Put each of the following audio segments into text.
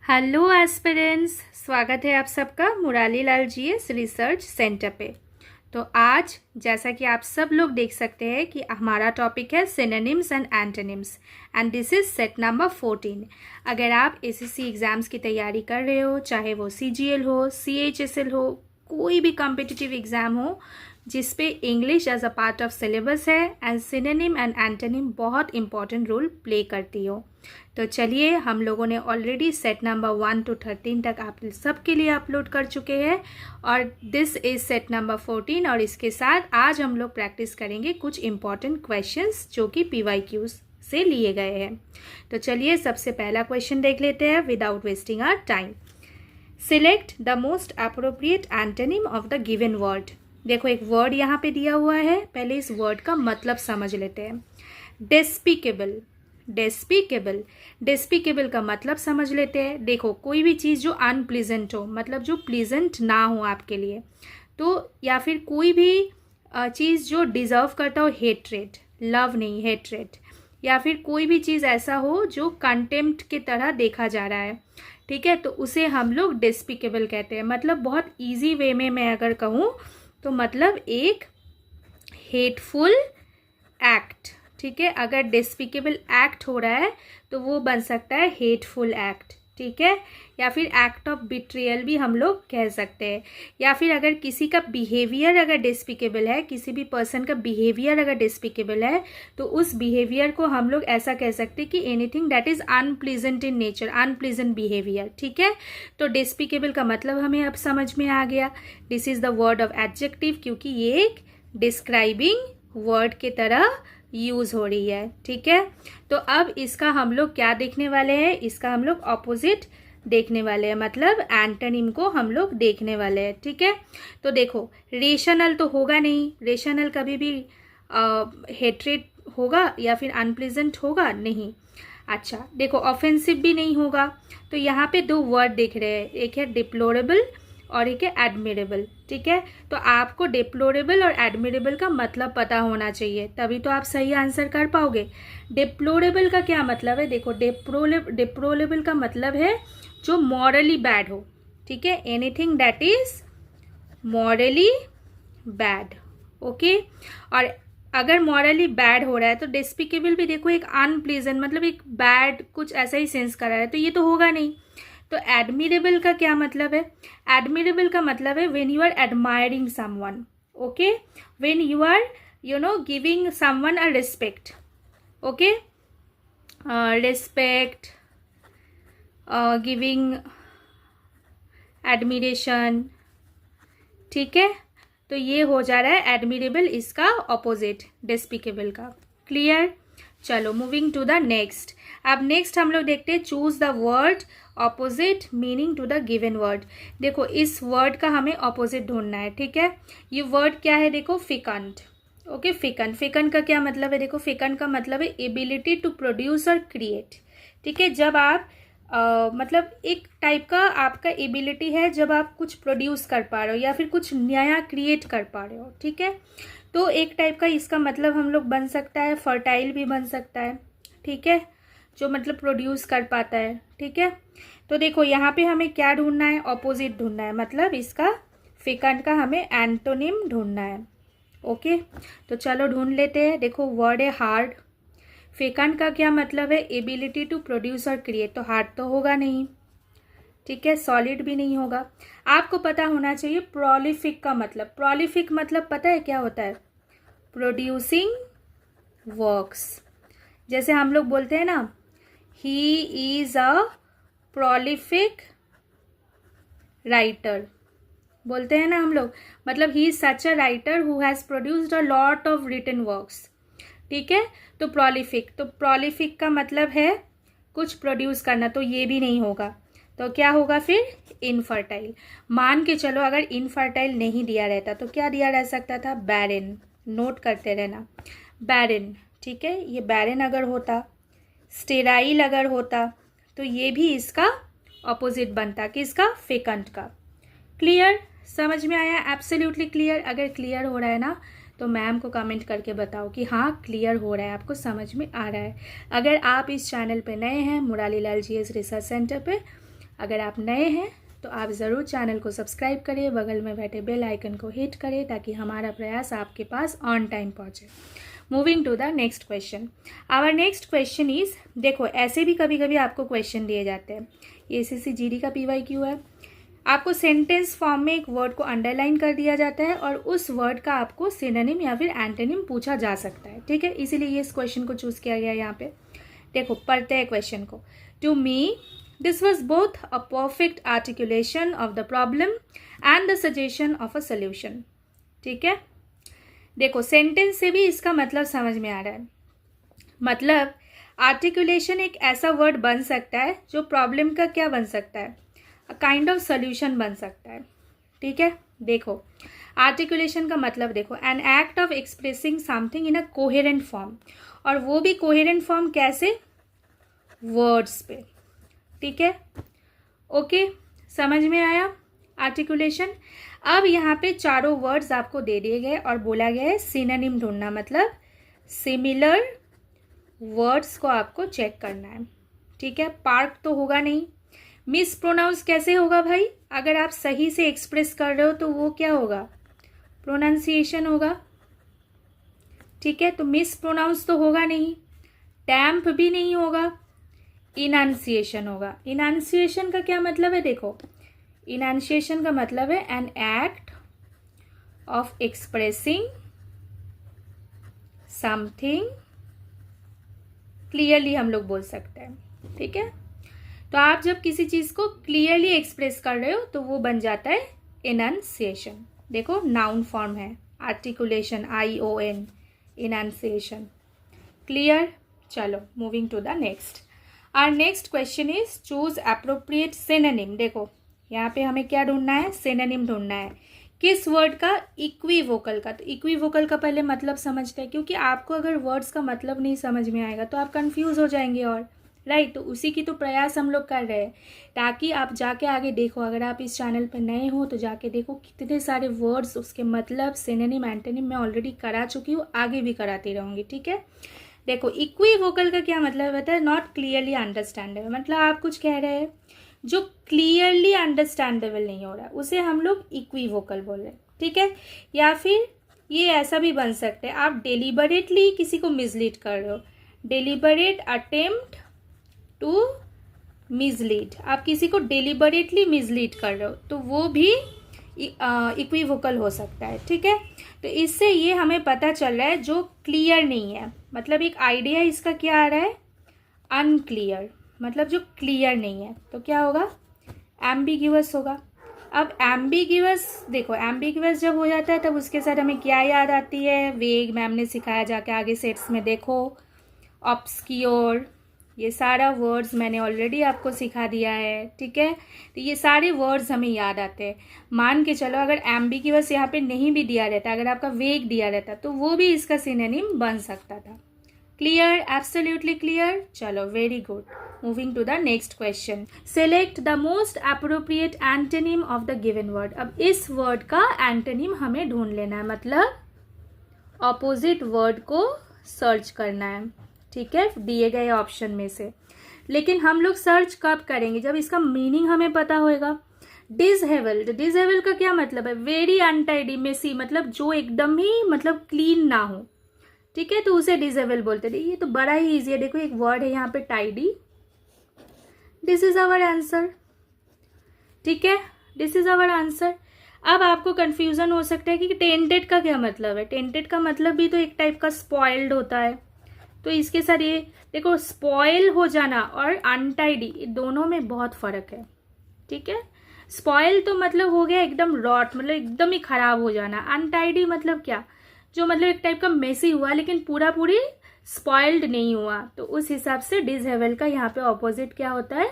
Hello aspirants, स्वागत है आप सबका मुराली लाल जीएस रिसर्च सेंटर पे। तो आज जैसा कि आप सब लोग देख सकते हैं कि हमारा टॉपिक है synonyms and antonyms and this is set number 14। अगर आप एसएससी एग्ज़ाम्स की तैयारी कर रहे हो, चाहे वो सीजीएल हो, सीएचएसएल हो, कोई भी कॉम्पिटिटिव एग्ज़ाम हो जिस पे English as a part of syllabus है एंड सिनोनिम एंड एंटोनिम बहुत इंपॉर्टेंट रोल प्ले करती हो, तो चलिए हम लोगों ने ऑलरेडी सेट नंबर 1 to 13 तक आप सबके लिए अपलोड कर चुके हैं और दिस इज सेट नंबर 14। और इसके साथ आज हम लोग प्रैक्टिस करेंगे कुछ इंपॉर्टेंट क्वेश्चंस जो कि PYQs से लिए गए हैं। तो चलिए सबसे पहला क्वेश्चन देख लेते हैं without wasting our time. Select the most appropriate antonym of the given word. देखो एक वर्ड यहाँ पे दिया हुआ है, पहले इस वर्ड का मतलब समझ लेते हैं। डेस्पिकेबल, डेस्पिकेबल, डेस्पिकेबल का मतलब समझ लेते हैं। देखो कोई भी चीज़ जो अनप्लीजेंट हो, मतलब जो प्लीजेंट ना हो आपके लिए, तो या फिर कोई भी चीज़ जो डिज़र्व करता हो हेट्रेड, लव नहीं हेट्रेड, या फिर कोई भी चीज़ ऐसा हो जो कंटेम्प्ट की तरह देखा जा रहा है, ठीक है, तो उसे हम लोग डेस्पिकेबल कहते हैं। मतलब बहुत ईजी वे में मैं अगर कहूँ तो मतलब एक हेटफुल एक्ट, ठीक है। अगर डिस्पिकेबल एक्ट हो रहा है तो वो बन सकता है हेटफुल एक्ट, ठीक है, या फिर एक्ट ऑफ बिट्रियल भी हम लोग कह सकते हैं। या फिर अगर किसी का बिहेवियर अगर डिस्पिकेबल है, किसी भी पर्सन का बिहेवियर अगर डिस्पिकेबल है, तो उस बिहेवियर को हम लोग ऐसा कह सकते हैं कि anything that is unpleasant in nature, unpleasant behaviour, ठीक है। तो डिस्पिकेबल का मतलब हमें अब समझ में आ गया। This is the word of adjective, क्योंकि ये एक डिस्क्राइबिंग वर्ड की तरह यूज हो रही है, ठीक है। तो अब इसका हम लोग क्या देखने वाले हैं, इसका हम लोग ऑपोजिट देखने वाले हैं, मतलब एंटोनिम को हम लोग देखने वाले हैं, ठीक है। तो देखो रेशनल तो होगा नहीं, रेशनल कभी भी हेट्रेड होगा या फिर अनप्लीजेंट होगा नहीं। अच्छा देखो ऑफेंसिव भी नहीं होगा। तो यहाँ पे दो वर्ड दिख रहे हैं, एक है डिप्लोरेबल और एक है एडमिरेबल, ठीक है। तो आपको डिप्लोरेबल और एडमिरेबल का मतलब पता होना चाहिए, तभी तो आप सही आंसर कर पाओगे। डिप्लोरेबल का क्या मतलब है, देखो डिप्लोरेबल का मतलब है जो मॉरली बैड हो, ठीक है, anything that is morally bad, okay. और अगर मॉरली बैड हो रहा है तो डिस्पिकेबल भी देखो एक अनप्लीजेंट, मतलब एक बैड कुछ ऐसा ही सेंस करा है, तो ये तो होगा नहीं। तो एडमिरेबल का क्या मतलब है, एडमिरेबल का मतलब है when you are admiring someone, okay, when you are giving someone a respect, okay, respect, giving admiration, ठीक है। तो ये हो जा रहा है एडमिरेबल, इसका ऑपोजिट डिस्पिकेबल का। क्लियर। चलो मूविंग टू द नेक्स्ट। अब नेक्स्ट हम लोग देखते हैं choose the word opposite meaning to the given word. देखो इस वर्ड का हमें ऑपोजिट ढूंढना है, ठीक है। ये वर्ड क्या है, देखो फिकंट, ओके। फिकंट, फिकंट का क्या मतलब है, देखो फिकंट का मतलब है एबिलिटी टू प्रोड्यूस और क्रिएट, ठीक है। जब आप मतलब एक टाइप का आपका एबिलिटी है जब आप कुछ प्रोड्यूस कर पा रहे हो या फिर कुछ नया क्रिएट कर पा रहे हो, ठीक है। तो एक टाइप का इसका मतलब हम लोग बन सकता है फर्टाइल भी बन सकता है, ठीक है, जो मतलब प्रोड्यूस कर पाता है, ठीक है। तो देखो यहाँ पे हमें क्या ढूंढना है, ऑपोजिट ढूंढना है, मतलब इसका फिकंट का हमें एंटोनिम ढूंढना है, ओके। तो चलो ढूंढ लेते हैं। देखो वर्ड है हार्ड, फिकंट का क्या मतलब है एबिलिटी टू प्रोड्यूस और क्रिएट, तो हार्ड तो होगा नहीं, ठीक है, सॉलिड भी नहीं होगा। आपको पता होना चाहिए प्रोलिफिक का मतलब, प्रोलिफिक मतलब पता है क्या होता है, प्रोड्यूसिंग वर्क्स। जैसे हम लोग बोलते हैं ना he is a prolific writer, बोलते हैं ना हम लोग, मतलब he is such a writer who has produced a lot of written works, ठीक है। तो प्रोलिफिक, तो प्रोलिफिक का मतलब है कुछ प्रोड्यूस करना, तो ये भी नहीं होगा, तो क्या होगा फिर इनफर्टाइल। मान के चलो अगर इनफर्टाइल नहीं दिया रहता तो क्या दिया रह सकता था, बैरन, नोट करते रहना, बैरन, ठीक है। ये बैरन अगर होता, स्टेराइल अगर होता, तो ये भी इसका ऑपोजिट बनता, किसका, फिकंट का। क्लियर, समझ में आया, एब्सोल्युटली क्लियर। अगर क्लियर हो रहा है ना तो मैम को कमेंट करके बताओ कि हाँ क्लियर हो रहा है, आपको समझ में आ रहा है। अगर आप इस चैनल पे नए हैं मुराली लाल जीएस रिसर्च सेंटर पे, अगर आप नए हैं तो आप ज़रूर चैनल को सब्सक्राइब करें, बगल में बैठे बेल आइकन को हिट करें ताकि हमारा प्रयास आपके पास ऑन टाइम पहुंचे। Moving to the next question. Our next question is, देखो ऐसे भी कभी कभी आपको क्वेश्चन दिए जाते हैं। ये SSC GD का PYQ है। आपको सेंटेंस फॉर्म में एक वर्ड को अंडरलाइन कर दिया जाता है और उस वर्ड का आपको सिनोनिम या फिर एंटोनिम पूछा जा सकता है। ठीक है, इसीलिए ये इस क्वेश्चन को चूज किया गया यहाँ पे। देखो पढ़ते हैं क्वेश्चन को। To me this was both a perfect articulation of the problem and the suggestion of a solution. ठीक है, देखो सेंटेंस से भी इसका मतलब समझ में आ रहा है। मतलब आर्टिकुलेशन एक ऐसा वर्ड बन सकता है जो प्रॉब्लम का क्या बन सकता है, अ काइंड ऑफ सोल्यूशन बन सकता है। ठीक है, देखो आर्टिकुलेशन का मतलब देखो, an act of expressing something in a coherent form, और वो भी कोहेरेंट फॉर्म कैसे, वर्ड्स पे। ठीक है, ओके, समझ में आया आर्टिकुलेशन। अब यहाँ पे चारों वर्ड्स आपको दे दिए गए और बोला गया है सिनोनिम ढूंढना, मतलब सिमिलर वर्ड्स को आपको चेक करना है। ठीक है, पार्क तो होगा नहीं। मिस प्रोनाउंस कैसे होगा भाई, अगर आप सही से एक्सप्रेस कर रहे हो तो वो क्या होगा, प्रोनाउंसिएशन होगा। ठीक है, तो मिस प्रोनाउंस तो होगा नहीं, डैम्प भी नहीं होगा, इनाउंसिएशन होगा। इनाउंसिएशन का क्या मतलब है, देखो इनाउंसिएशन का मतलब है an act of expressing something clearly, हम लोग बोल सकते हैं। ठीक है, तो आप जब किसी चीज को क्लियरली एक्सप्रेस कर रहे हो तो वो बन जाता है इनाउंसिएशन। देखो नाउन फॉर्म है, आर्टिकुलेशन ION, इनाउंसिएशन। क्लियर, चलो moving to the next. Our next question is choose appropriate synonym. देखो यहाँ पे हमें क्या ढूंढना है, सिनोनिम ढूंढना है। किस वर्ड का, इक्विवोकल का। तो इक्विवोकल का पहले मतलब समझते हैं, क्योंकि आपको अगर वर्ड्स का मतलब नहीं समझ में आएगा तो आप कंफ्यूज हो जाएंगे, और राइट, तो उसी की तो प्रयास हम लोग कर रहे हैं ताकि आप जाके आगे देखो। अगर आप इस चैनल पर नए हो तो जाके देखो कितने सारे वर्ड्स, उसके मतलब, सिनोनिम, एंटोनिम मैं ऑलरेडी करा चुकी हूँ, आगे भी कराती रहूँगी। ठीक है, देखो इक्विवोकल का क्या मतलब होता है, नॉट क्लियरली अंडरस्टैंडेबल। मतलब आप कुछ कह रहे हैं जो क्लियरली अंडरस्टैंडेबल नहीं हो रहा है, उसे हम लोग इक्विवोकल बोल रहे हैं। ठीक है, या फिर ये ऐसा भी बन सकता है, आप डेलिबरेटली किसी को मिसलीड कर रहे हो, डेलिबरेट अटेम्प्ट टू मिसलीड, आप किसी को डेलिबरेटली मिसलीड कर रहे हो तो वो भी इक्विवोकल हो सकता है। ठीक है, तो इससे ये हमें पता चल रहा है जो क्लियर नहीं है, मतलब एक आइडिया इसका क्या आ रहा है, अनक्लियर, मतलब जो क्लियर नहीं है तो क्या होगा, एम्बिग्यूअस होगा। अब एम्बिग्यूअस, देखो एम्बिग्यूअस जब हो जाता है तब उसके साथ हमें क्या याद आती है, वेग, मैम ने सिखाया, जाके आगे सेट्स में देखो, ऑब्सक्योर, ये सारा वर्ड्स मैंने ऑलरेडी आपको सिखा दिया है। ठीक है, तो ये सारे वर्ड्स हमें याद आते हैं। मान के चलो अगर एम्बिग्यूअस यहाँ पे नहीं भी दिया रहता, अगर आपका वेग दिया रहता तो वो भी इसका सिनोनिम बन सकता था। क्लियर, एब्सोल्युटली क्लियर, चलो very good. Moving to the next question. Select the most appropriate antonym of the given word. अब इस वर्ड का एंटोनिम हमें ढूंढ लेना है, मतलब ऑपोजिट वर्ड को सर्च करना है। ठीक है, दिए गए ऑप्शन में से। लेकिन हम लोग सर्च कब करेंगे, जब इसका मीनिंग हमें पता होएगा। डिसहेबल्ड, डिसहेबल का क्या मतलब है, वेरी अनटाइडी, मेसी, मतलब जो एकदम ही मतलब क्लीन ना हो। ठीक है, तो उसे डिसहेबल बोलते थे। ये तो बड़ा ही इजी है, देखो एक वर्ड है यहाँ पे tidy, this is our answer. ठीक है, दिस इज आवर आंसर। अब आपको कंफ्यूजन हो सकता है कि टेंटेड का क्या मतलब है। टेंटेड का मतलब भी तो एक टाइप का स्पॉइल्ड होता है, तो इसके साथ ये देखो, स्पॉइल हो जाना और अनटाइडी दोनों में बहुत फर्क है। ठीक है, स्पॉइल तो मतलब हो गया एकदम रॉट, मतलब एकदम ही खराब हो जाना। अनटाइडी मतलब क्या, जो मतलब एक टाइप का मेसी हुआ लेकिन पूरा पूरी स्पॉइल्ड नहीं हुआ। तो उस हिसाब से डिसहेबल का यहाँ पे ऑपोजिट क्या होता है,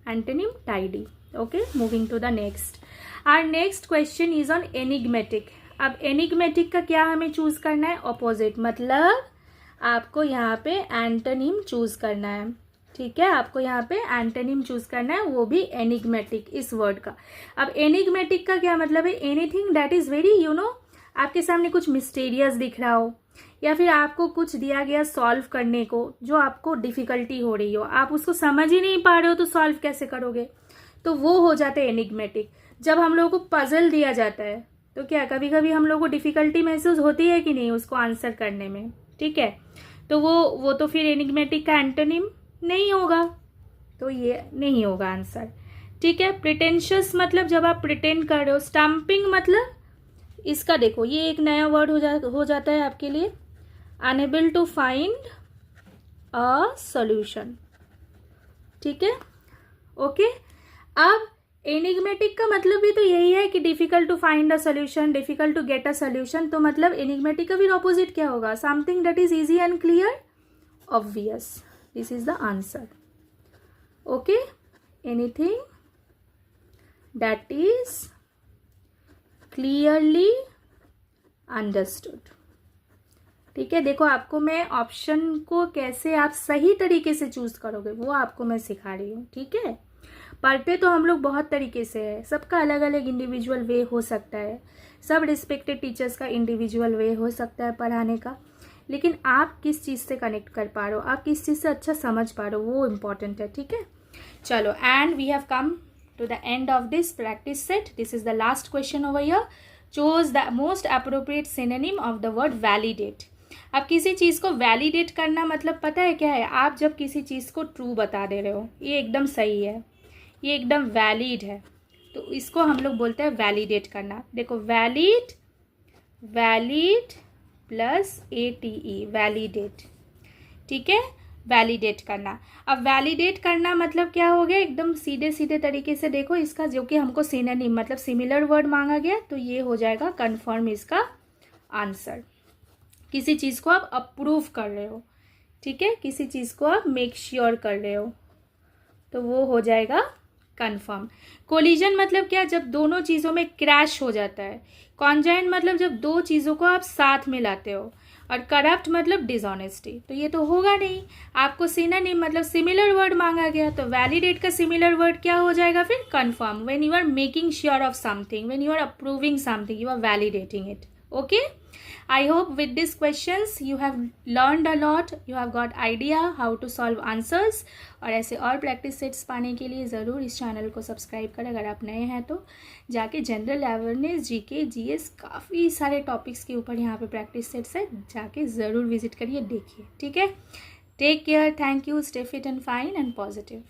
antonym tidy. Okay, moving to the next. Our next question is on enigmatic. अब एनिग्मेटिक का क्या हमें चूज करना है, ऑपोजिट, मतलब आपको यहाँ पे एंटोनिम चूज करना है। ठीक है, आपको यहाँ पे एंटोनिम चूज करना है, वो भी एनिग्मेटिक, इस वर्ड का। अब एनिग्मेटिक का क्या मतलब है, एनीथिंग दैट इज वेरी आपके सामने कुछ मिस्टीरियस दिख रहा हो, या फिर आपको कुछ दिया गया सॉल्व करने को, जो आपको डिफिकल्टी हो रही हो, आप उसको समझ ही नहीं पा रहे हो तो सॉल्व कैसे करोगे। तो वो हो जाते हैं एनिग्मेटिक। जब हम लोगों को पजल दिया जाता है तो क्या कभी कभी हम लोगों को डिफ़िकल्टी महसूस होती है कि नहीं उसको आंसर करने में, ठीक है, तो वो तो फिर एनिग्मेटिक का एंटोनिम नहीं होगा, तो ये नहीं होगा आंसर, ठीक है। प्रिटेंशियस मतलब जब आप प्रिटेंड कर रहे हो। स्टम्पिंग मतलब इसका देखो ये एक नया वर्ड हो जाता है आपके लिए, unable to find a solution, ठीक है, ओके। अब एनिग्मेटिक का मतलब भी तो यही है कि difficult to find a solution, difficult to get a solution, तो मतलब एनिग्मेटिक का फिर ऑपोजिट क्या होगा, something that is easy and clear, obvious, this is the answer, okay. Anything that is clearly understood, ठीक है। देखो आपको मैं ऑप्शन को कैसे आप सही तरीके से चूज करोगे वो आपको मैं सिखा रही हूँ, ठीक है। पढ़ते तो हम लोग बहुत तरीके से है, सबका अलग अलग इंडिविजुअल वे हो सकता है, सब रिस्पेक्टेड टीचर्स का इंडिविजुअल वे हो सकता है पढ़ाने का, लेकिन आप किस चीज़ से कनेक्ट कर पा रहे हो, आप किस चीज़ से अच्छा समझ पा रहे हो, वो इम्पॉर्टेंट है, ठीक है। चलो, and we have come to the end of this practice set. This is the last question over here. Choose the most appropriate synonym of the word validate. अब किसी चीज़ को वैलिडेट करना मतलब पता है क्या है, आप जब किसी चीज़ को ट्रू बता दे रहे हो, ये एकदम सही है, ये एकदम वैलिड है, तो इसको हम लोग बोलते हैं वैलिडेट करना। देखो valid, valid plus ATE, validate, ठीक है, वैलिडेट करना। अब वैलिडेट करना मतलब क्या हो गया, एकदम सीधे सीधे तरीके से देखो इसका, जो कि हमको सिनोनिम मतलब सिमिलर वर्ड मांगा गया, तो ये हो जाएगा कन्फर्म इसका आंसर। किसी चीज़ को आप अप्रूव कर रहे हो, ठीक है, किसी चीज़ को आप मेक श्योर कर रहे हो, तो वो हो जाएगा कन्फर्म। कोलिजन मतलब क्या, जब दोनों चीज़ों में क्रैश हो जाता है। कॉन्जाइंट मतलब जब दो चीज़ों को आप साथ में लाते हो। और करप्ट मतलब डिसऑनेस्टी, तो ये तो होगा नहीं। आपको सिनोनिम मतलब सिमिलर वर्ड मांगा गया, तो वैलिडेट का सिमिलर वर्ड क्या हो जाएगा फिर, confirm. When you are making sure of something, when you are approving something, you are validating it, okay. I hope with these questions you have learned a lot, you have got idea how to solve answers। और ऐसे और practice sets पाने के लिए ज़रूर इस channel को subscribe करें। अगर आप नए हैं तो जाके जनरल अवेयरनेस, GK, GS काफ़ी सारे टॉपिक्स के ऊपर यहाँ पे प्रैक्टिस सेट्स है, जाके ज़रूर विजिट करिए, देखिए, ठीक है। Take care, thank you, stay fit and fine and positive.